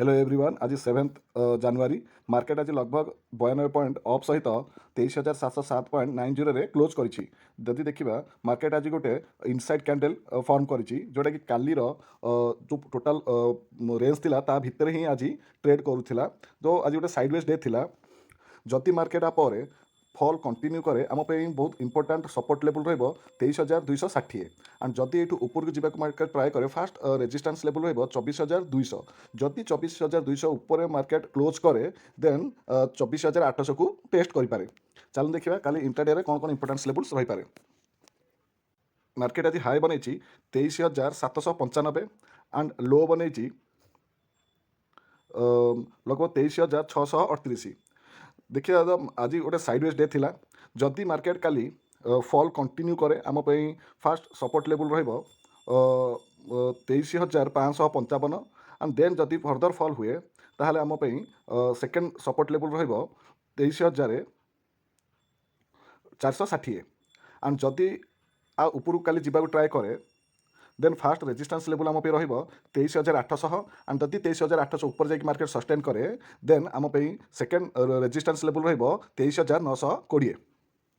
Hello everyone आज 7 जनवरी market आज लगभग 92 पॉइंट अफ सहित 23,707.90 रे क्लोज करिछि। जदि देखिबा मार्केट आज गोटे इनसाइड कैंडल फॉर्म करिछि जोटा कि कालीर जो टोटल रेंज थिला ता भितर ही आज ट्रेड करूथिला। तो आज गोटे साइडवेज डे थिला। जदि मार्केट आपर फॉल कंटिन्यू करे आम बहुत इंपोर्टाट सपोर्ट लेवल रहिबो 23,260 एंड जदि ये ऊपर को जावाक मार्केट ट्राए करे फास्ट रेजिस्टेंस लेवल रहिबो 24,200। जदि 24,200 ऊपर मार्केट क्लोज करे देन 24,800 को टेस्ट करें। चलो देखा काली इंट्राडे रे कौन कौन इंपोर्टान्स लेवल्स रही पारे। मार्केट आज हाई बन 23,795 एंड लो बन लगभग 23,638। देखिए आज गोटे साइडवेज डे थिला। जदि मार्केट काली फॉल कंटिन्यू करे आम फास्ट सपोर्ट लेवल रहिबो 23,555 एंड देन जदि फर्दर फॉल हुए ताहले आम सेकेंड सपोर्ट लेवल रहिबो 23,460 एंड जदि आ ऊपर काली जीवा ट्राए करे देन फास्ट रेजिस्टेंस लेवल आम पे रहिबो 23,800 एंड जदि 23,800 ऊपर जाके मार्केट सस्टेन करे देन आम सेकेंड रेजिस्टेंस लेवल रहिबो 23,920।